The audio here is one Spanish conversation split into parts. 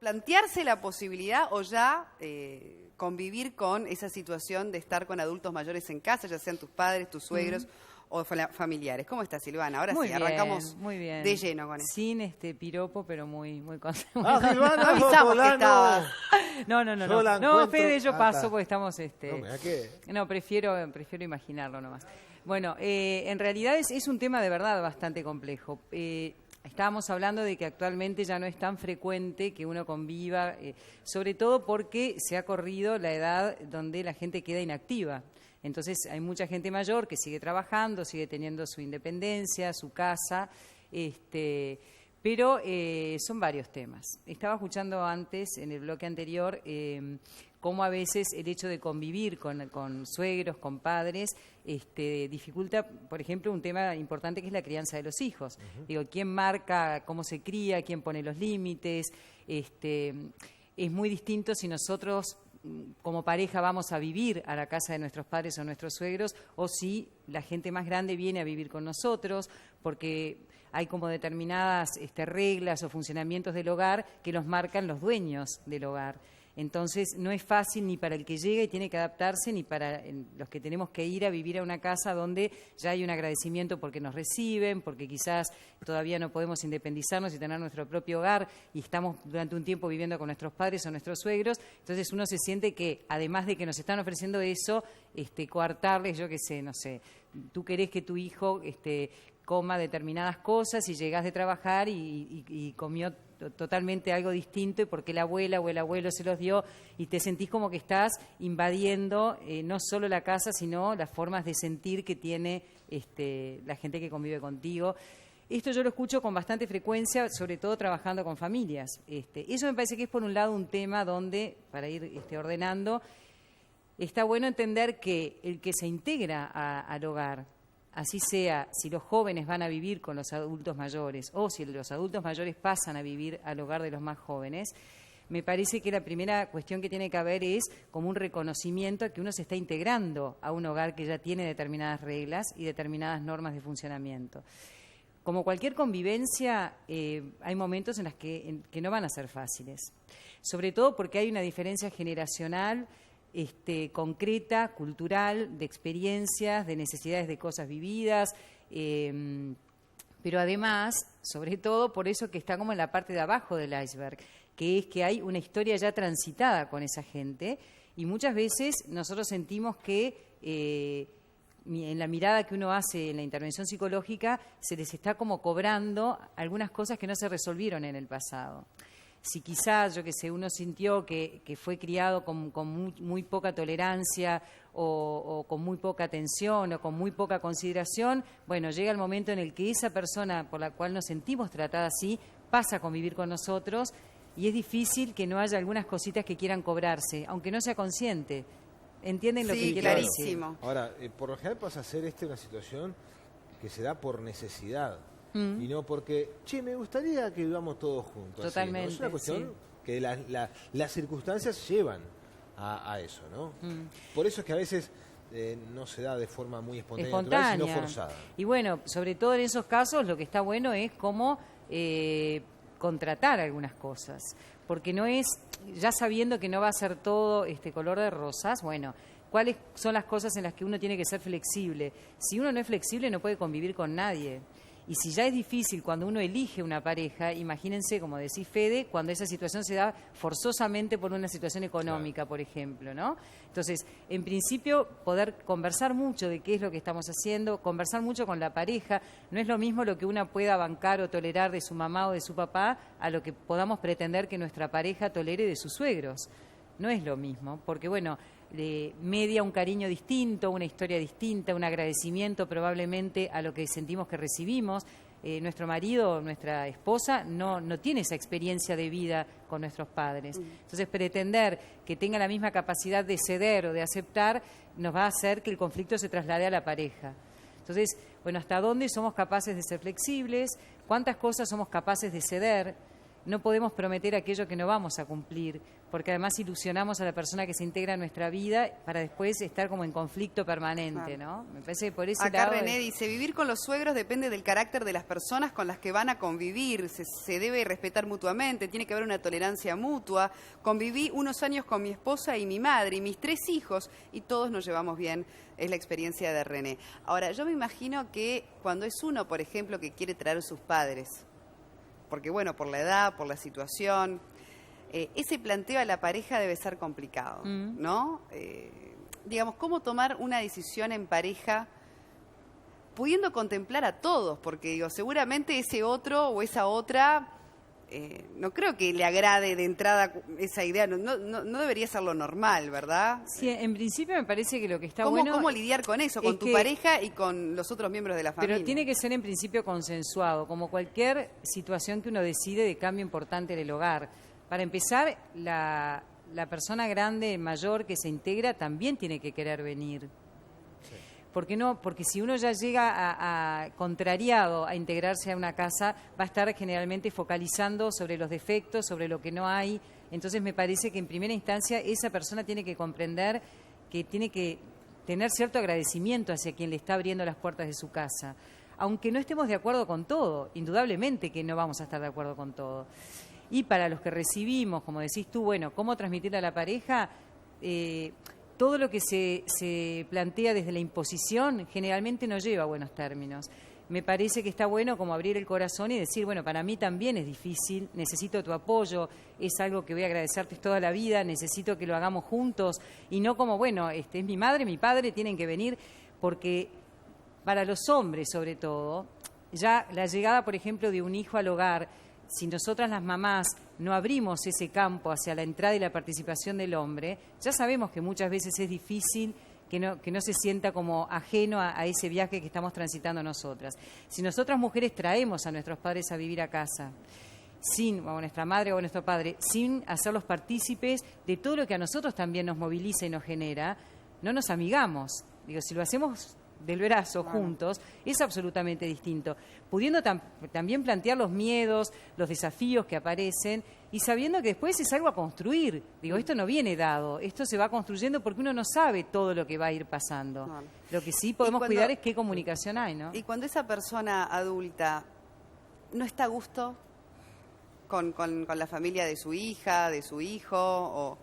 plantearse la posibilidad o ya convivir con esa situación de estar con adultos mayores en casa, ya sean tus padres, tus suegros o familiares. ¿Cómo estás, Silvana? Ahora Muy sí, bien, arrancamos muy bien. de lleno con eso. Sin piropo, pero muy contento. Silvana, Avisamos que estabas. No, Fede, yo paso porque estamos... No, prefiero imaginarlo nomás. Bueno, en realidad es un tema de verdad bastante complejo. Estábamos hablando de que actualmente ya no es tan frecuente que uno conviva, sobre todo porque se ha corrido la edad donde la gente queda inactiva. Entonces hay mucha gente mayor que sigue trabajando, sigue teniendo su independencia, su casa, pero son varios temas. Estaba escuchando antes, en el bloque anterior, cómo a veces el hecho de convivir con suegros, con padres, dificulta, por ejemplo, un tema importante que es la crianza de los hijos. Digo, ¿quién marca cómo se cría? ¿Quién pone los límites? Es muy distinto si nosotros como pareja vamos a vivir a la casa de nuestros padres o nuestros suegros, o si la gente más grande viene a vivir con nosotros, porque hay como determinadas reglas o funcionamientos del hogar que los marcan los dueños del hogar. Entonces no es fácil ni para el que llega y tiene que adaptarse, ni para los que tenemos que ir a vivir a una casa donde ya hay un agradecimiento porque nos reciben, porque quizás todavía no podemos independizarnos y tener nuestro propio hogar y estamos durante un tiempo viviendo con nuestros padres o nuestros suegros. Entonces uno se siente que, además de que nos están ofreciendo eso, coartarles, yo qué sé, no sé, tú querés que tu hijo coma determinadas cosas y llegás de trabajar y comió totalmente algo distinto, y porque la abuela o el abuelo se los dio, y te sentís como que estás invadiendo no solo la casa, sino las formas de sentir que tiene la gente que convive contigo. Esto yo lo escucho con bastante frecuencia, sobre todo trabajando con familias. Eso me parece que es, por un lado, un tema donde, para ir ordenando, está bueno entender que el que se integra al hogar, así sea si los jóvenes van a vivir con los adultos mayores o si los adultos mayores pasan a vivir al hogar de los más jóvenes, me parece que la primera cuestión que tiene que haber es como un reconocimiento a que uno se está integrando a un hogar que ya tiene determinadas reglas y determinadas normas de funcionamiento. Como cualquier convivencia, hay momentos en los que no van a ser fáciles, sobre todo porque hay una diferencia generacional concreta, cultural, de experiencias, de necesidades de cosas vividas, pero además, sobre todo, por eso que está como en la parte de abajo del iceberg, que es que hay una historia ya transitada con esa gente, y muchas veces nosotros sentimos que en la mirada que uno hace en la intervención psicológica se les está como cobrando algunas cosas que no se resolvieron en el pasado. Si quizás, yo que sé, uno sintió que fue criado con muy poca tolerancia o con muy poca atención o con muy poca consideración, bueno, llega el momento en el que esa persona por la cual nos sentimos tratada así pasa a convivir con nosotros, y es difícil que no haya algunas cositas que quieran cobrarse, aunque no sea consciente. ¿Entienden lo que quiero clarísimo. decir? Ahora, por lo general pasa a ser una situación que se da por necesidad. Y no porque, me gustaría que vivamos todos juntos. Totalmente. ¿No? Es una cuestión que las circunstancias llevan a eso, ¿no? Por eso es que a veces no se da de forma muy espontánea, natural, sino forzada. Y bueno, sobre todo en esos casos, lo que está bueno es cómo contratar algunas cosas. Porque no es, ya sabiendo que no va a ser todo color de rosas, bueno, ¿cuáles son las cosas en las que uno tiene que ser flexible? Si uno no es flexible, no puede convivir con nadie. Y si ya es difícil cuando uno elige una pareja, imagínense, como decís Fede, cuando esa situación se da forzosamente por una situación económica, por ejemplo, ¿no? Entonces, en principio, poder conversar mucho de qué es lo que estamos haciendo, conversar mucho con la pareja. No es lo mismo lo que una pueda bancar o tolerar de su mamá o de su papá a lo que podamos pretender que nuestra pareja tolere de sus suegros. No es lo mismo, porque bueno, media un cariño distinto, una historia distinta, un agradecimiento probablemente a lo que sentimos que recibimos. Nuestro marido, nuestra esposa, no tiene esa experiencia de vida con nuestros padres. Entonces, pretender que tenga la misma capacidad de ceder o de aceptar nos va a hacer que el conflicto se traslade a la pareja. Entonces, bueno, ¿hasta dónde somos capaces de ser flexibles? ¿Cuántas cosas somos capaces de ceder? no podemos prometer aquello que no vamos a cumplir, porque además ilusionamos a la persona que se integra en nuestra vida para después estar como en conflicto permanente, ¿no? Me parece que por ese Acá lado... René dice, vivir con los suegros depende del carácter de las personas con las que van a convivir, se debe respetar mutuamente, tiene que haber una tolerancia mutua. Conviví unos años con mi esposa y mi madre y mis 3 hijos y todos nos llevamos bien, es la experiencia de René. Ahora, yo me imagino que cuando es uno, por ejemplo, que quiere traer a sus padres, porque bueno, por la edad, por la situación, ese planteo a la pareja debe ser complicado, ¿no? Digamos, ¿cómo tomar una decisión en pareja pudiendo contemplar a todos? Porque digo, seguramente ese otro o esa otra, no creo que le agrade de entrada esa idea, no debería ser lo normal, ¿verdad? Sí, en principio me parece que lo que está ¿Cómo, bueno... ¿Cómo lidiar con eso, con tu pareja y con los otros miembros de la familia? Pero tiene que ser en principio consensuado, como cualquier situación que uno decide de cambio importante del hogar. Para empezar, la persona grande, mayor que se integra, también tiene que querer venir. ¿Por qué no? Porque si uno ya llega a contrariado a integrarse a una casa, va a estar generalmente focalizando sobre los defectos, sobre lo que no hay. Entonces me parece que en primera instancia esa persona tiene que comprender que tiene que tener cierto agradecimiento hacia quien le está abriendo las puertas de su casa. Aunque no estemos de acuerdo con todo, indudablemente que no vamos a estar de acuerdo con todo. Y para los que recibimos, como decís tú, bueno, ¿cómo transmitirle a la pareja? Todo lo que se plantea desde la imposición generalmente no lleva a buenos términos. Me parece que está bueno como abrir el corazón y decir, bueno, para mí también es difícil, necesito tu apoyo, es algo que voy a agradecerte toda la vida, necesito que lo hagamos juntos, y no como, bueno, es mi madre, mi padre, tienen que venir, porque para los hombres sobre todo, ya la llegada, por ejemplo, de un hijo al hogar, si nosotras las mamás no abrimos ese campo hacia la entrada y la participación del hombre, ya sabemos que muchas veces es difícil que no se sienta como ajeno a ese viaje que estamos transitando nosotras. Si nosotras mujeres traemos a nuestros padres a vivir a casa, o a nuestra madre o a nuestro padre, sin hacerlos partícipes de todo lo que a nosotros también nos moviliza y nos genera, no nos amigamos. Digo, si lo hacemos del brazo juntos, es absolutamente distinto, pudiendo también plantear los miedos, los desafíos que aparecen y sabiendo que después es algo a construir. Digo, esto no viene dado, esto se va construyendo porque uno no sabe todo lo que va a ir pasando. Lo que sí podemos cuidar es qué comunicación hay, ¿no? Y cuando esa persona adulta no está a gusto con la familia de su hija, de su hijo,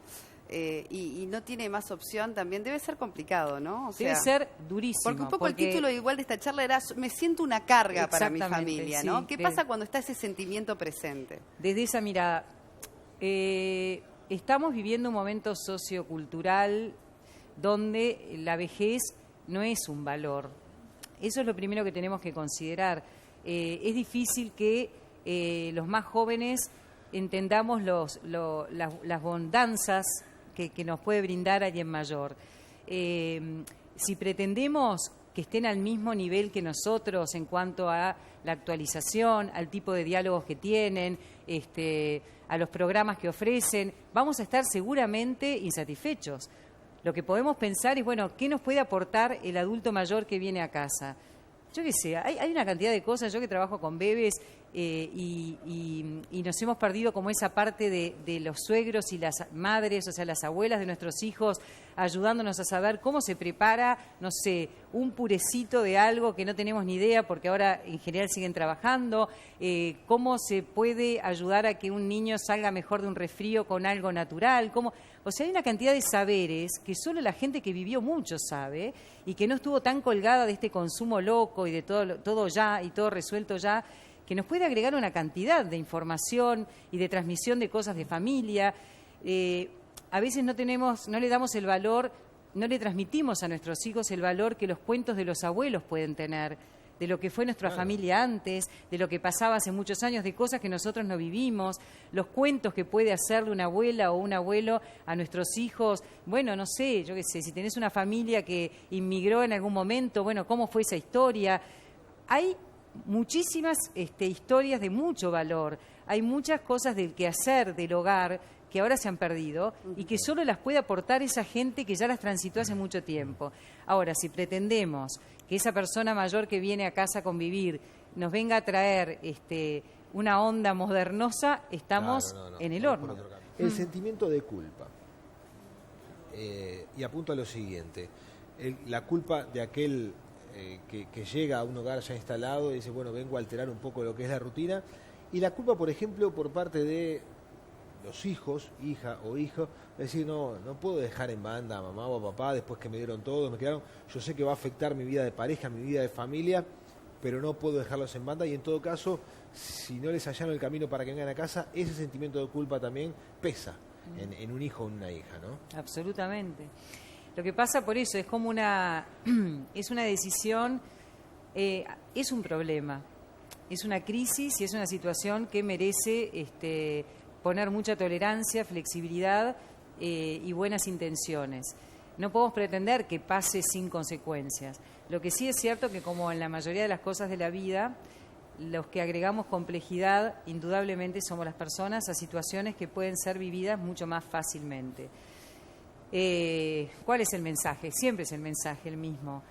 y no tiene más opción, también debe ser complicado, ¿no? O sea, debe ser durísimo. Porque un poco el título igual de esta charla era me siento una carga para mi familia, ¿no? Sí, ¿Qué pasa cuando está ese sentimiento presente? Desde esa mirada, estamos viviendo un momento sociocultural donde la vejez no es un valor. Eso es lo primero que tenemos que considerar. Es difícil que los más jóvenes entendamos las bondanzas que nos puede brindar alguien mayor. Si pretendemos que estén al mismo nivel que nosotros en cuanto a la actualización, al tipo de diálogos que tienen, a los programas que ofrecen, vamos a estar seguramente insatisfechos. Lo que podemos pensar es, bueno, ¿qué nos puede aportar el adulto mayor que viene a casa? Yo qué sé, hay una cantidad de cosas, yo que trabajo con bebés y nos hemos perdido como esa parte de los suegros y las madres, o sea, las abuelas de nuestros hijos, ayudándonos a saber cómo se prepara, no sé, un purecito de algo que no tenemos ni idea porque ahora en general siguen trabajando, cómo se puede ayudar a que un niño salga mejor de un resfrío con algo natural, o sea, hay una cantidad de saberes que solo la gente que vivió mucho sabe y que no estuvo tan colgada de este consumo loco y de todo ya y todo resuelto ya, que nos puede agregar una cantidad de información y de transmisión de cosas de familia. A veces no le damos el valor, no le transmitimos a nuestros hijos el valor que los cuentos de los abuelos pueden tener, de lo que fue nuestra familia antes, de lo que pasaba hace muchos años, de cosas que nosotros no vivimos, los cuentos que puede hacerle una abuela o un abuelo a nuestros hijos. Bueno, no sé, yo qué sé, si tenés una familia que inmigró en algún momento, bueno, ¿cómo fue esa historia? Hay muchísimas historias de mucho valor, hay muchas cosas del quehacer del hogar que ahora se han perdido y que solo las puede aportar esa gente que ya las transitó hace mucho tiempo. Ahora, si pretendemos que esa persona mayor que viene a casa a convivir nos venga a traer una onda modernosa, estamos en el horno. El sentimiento de culpa. Y apunto a lo siguiente. La culpa de aquel que llega a un hogar ya instalado y dice, bueno, vengo a alterar un poco lo que es la rutina. Y la culpa, por ejemplo, por parte de los hijos, hija o hijo, es decir, no puedo dejar en banda a mamá o a papá después que me dieron todo, me quedaron. Yo sé que va a afectar mi vida de pareja, mi vida de familia, pero no puedo dejarlos en banda y en todo caso, si no les allano el camino para que vengan a casa, ese sentimiento de culpa también pesa en un hijo o en una hija, ¿no? Absolutamente. Lo que pasa por eso es como es una decisión, es un problema, es una crisis y es una situación que merece poner mucha tolerancia, flexibilidad y buenas intenciones. No podemos pretender que pase sin consecuencias. Lo que sí es cierto que, como en la mayoría de las cosas de la vida, los que agregamos complejidad indudablemente somos las personas a situaciones que pueden ser vividas mucho más fácilmente. ¿Cuál es el mensaje? Siempre es el mensaje el mismo.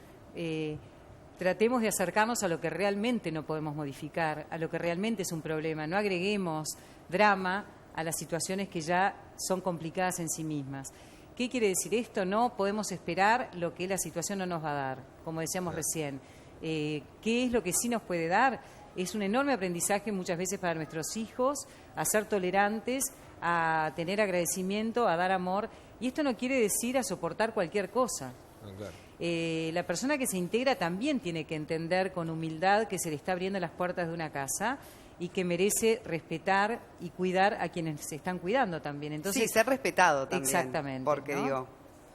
Tratemos de acercarnos a lo que realmente no podemos modificar, a lo que realmente es un problema. No agreguemos drama a las situaciones que ya son complicadas en sí mismas. ¿Qué quiere decir esto? No podemos esperar lo que la situación no nos va a dar, como decíamos recién. ¿Qué es lo que sí nos puede dar? Es un enorme aprendizaje muchas veces para nuestros hijos, a ser tolerantes, a tener agradecimiento, a dar amor. Y esto no quiere decir a soportar cualquier cosa. Claro. La persona que se integra también tiene que entender con humildad que se le está abriendo las puertas de una casa y que merece respetar y cuidar a quienes se están cuidando también. Entonces, sí, ser respetado también. Exactamente. Porque ¿no?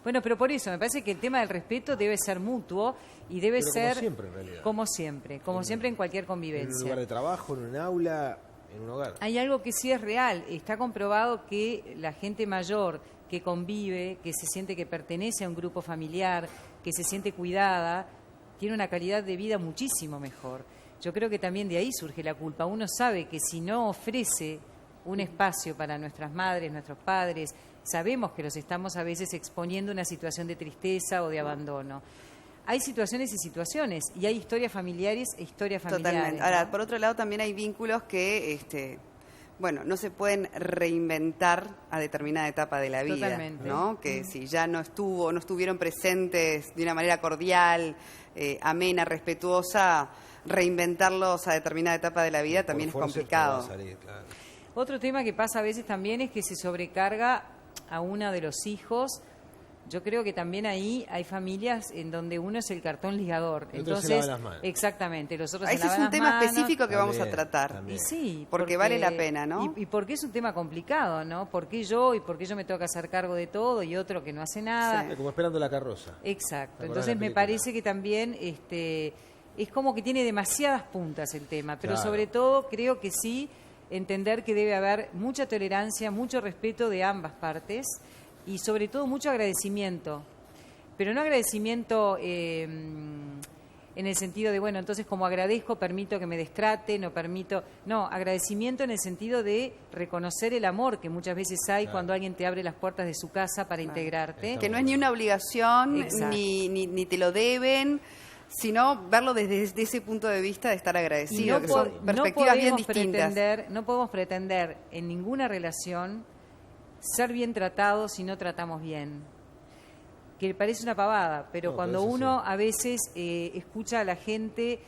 Bueno, pero por eso me parece que el tema del respeto debe ser mutuo y debe ser como siempre, en realidad. Como siempre en cualquier convivencia. En un lugar de trabajo, en un aula, en un hogar. Hay algo que sí es real. Está comprobado que la gente mayor que convive, que se siente que pertenece a un grupo familiar, que se siente cuidada, tiene una calidad de vida muchísimo mejor. Yo creo que también de ahí surge la culpa. Uno sabe que si no ofrece un espacio para nuestras madres, nuestros padres, sabemos que los estamos a veces exponiendo a una situación de tristeza o de abandono. Hay situaciones y situaciones, y hay historias familiares e historias familiares. Totalmente. Ahora, por otro lado, también hay vínculos que, no se pueden reinventar a determinada etapa de la vida. Totalmente. ¿No? Que si ya no estuvieron presentes de una manera cordial, amena, respetuosa, reinventarlos a determinada etapa de la vida también es complicado. Salir, claro. Otro tema que pasa a veces también es que se sobrecarga a uno de los hijos. Yo creo que también ahí hay familias en donde uno es el cartón ligador. Entonces se lavan las manos. Exactamente, los otros ese es un tema específico que vamos a tratar. También. Y sí, porque vale la pena, ¿no? Y porque es un tema complicado, ¿no? ¿Por qué yo y por qué yo me tengo que hacer cargo de todo y otro que no hace nada? Sí. Como esperando la carroza. Exacto. Entonces me parece que también es como que tiene demasiadas puntas el tema, pero Claro. sobre todo creo que sí entender que debe haber mucha tolerancia, mucho respeto de ambas partes y sobre todo mucho agradecimiento, pero no agradecimiento en el sentido de, bueno, entonces como agradezco, permito que me destrate, no, agradecimiento en el sentido de reconocer el amor que muchas veces hay cuando alguien te abre las puertas de su casa para integrarte. Que no es ni una obligación, ni te lo deben, sino verlo desde ese punto de vista de estar agradecido, Y que son perspectivas bien distintas. No podemos pretender en ninguna relación ser bien tratados si no tratamos bien. Que parece una pavada, pero cuando uno a veces escucha a la gente,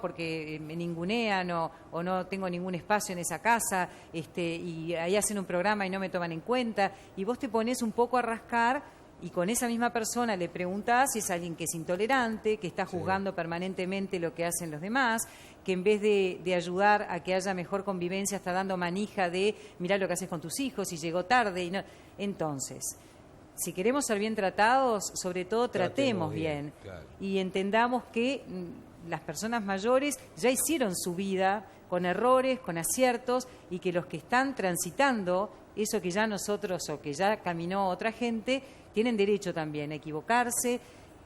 porque me ningunean o no tengo ningún espacio en esa casa, y ahí hacen un programa y no me toman en cuenta, y vos te pones un poco a rascar y con esa misma persona le preguntás si es alguien que es intolerante, que está juzgando permanentemente lo que hacen los demás, que en vez de ayudar a que haya mejor convivencia está dando manija de mirá lo que haces con tus hijos y llegó tarde. Y no. Entonces, si queremos ser bien tratados, sobre todo tratemos bien. Claro. Y entendamos que las personas mayores ya hicieron su vida con errores, con aciertos, y que los que están transitando eso que ya nosotros o que ya caminó otra gente, tienen derecho también a equivocarse.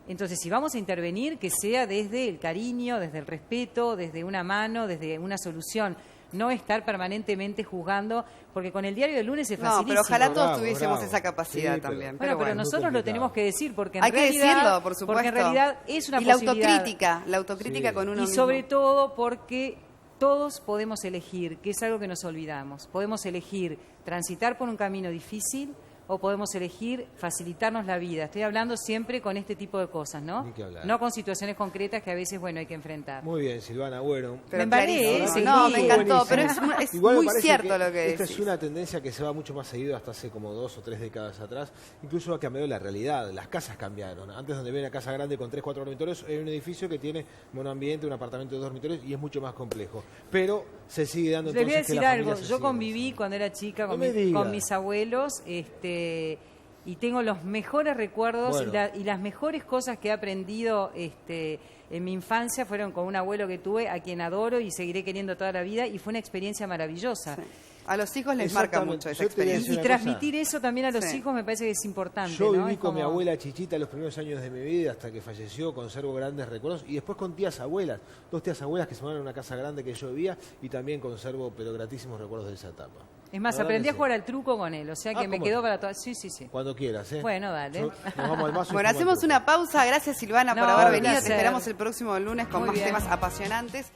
Entonces, si vamos a intervenir, que sea desde el cariño, desde el respeto, desde una mano, desde una solución. No estar permanentemente juzgando, porque con el diario del lunes es facilísimo. No, pero ojalá todos Bravo, tuviésemos bravo. esa capacidad Sí, también. Pero nosotros lo tenemos que decir, porque en hay realidad, que decirlo, por supuesto. porque en realidad es una y posibilidad. la autocrítica con uno Y mismo. sobre todo porque todos podemos elegir, que es algo que nos olvidamos. Podemos elegir transitar por un camino difícil o podemos elegir facilitarnos la vida. Estoy hablando siempre con este tipo de cosas, ¿no? Ni que hablar. No con situaciones concretas que a veces, bueno, hay que enfrentar. Muy bien, Silvana, bueno. Pero Me embaré, clarísimo. sí. No, me encantó, Buenísimo. pero es Igual me muy parece cierto que lo que esta decís. es una tendencia que se va mucho más seguido hasta hace como 2 o 3 décadas atrás. Incluso ha cambiado la realidad, las casas cambiaron. Antes, donde había una casa grande con 3, 4 dormitorios, hay un edificio que tiene monoambiente, un apartamento de 2 dormitorios y es mucho más complejo. Pero se sigue dando Les voy a entonces que decir las algo, familias se yo siguen conviví haciendo. cuando era chica No con, me diga. con mis abuelos, y tengo los mejores recuerdos Bueno. y las mejores cosas que he aprendido en mi infancia fueron con un abuelo que tuve, a quien adoro y seguiré queriendo toda la vida, y fue una experiencia maravillosa. Sí. A los hijos les marca Exactamente. mucho esa Yo te voy a experiencia. decir Y una transmitir eso también a los Sí. hijos me parece que es importante. Yo ¿no? viví Es con mi como- abuela Chichita los primeros años de mi vida hasta que falleció, conservo grandes recuerdos, y después con tías abuelas, 2 tías abuelas que se van a una casa grande que yo vivía, y también conservo pero gratísimos recuerdos de esa etapa. Es más, La verdad aprendí que a sí. jugar al truco con él, o sea que me ¿cómo quedó no? para toda... Sí, sí, sí. Cuando quieras, ¿eh? Bueno, dale. Nos vamos al vaso y Bueno, jugamos al hacemos truco. una pausa. Gracias, Silvana, por No, haber un venido. Te placer. esperamos el próximo lunes con Muy más bien. temas apasionantes.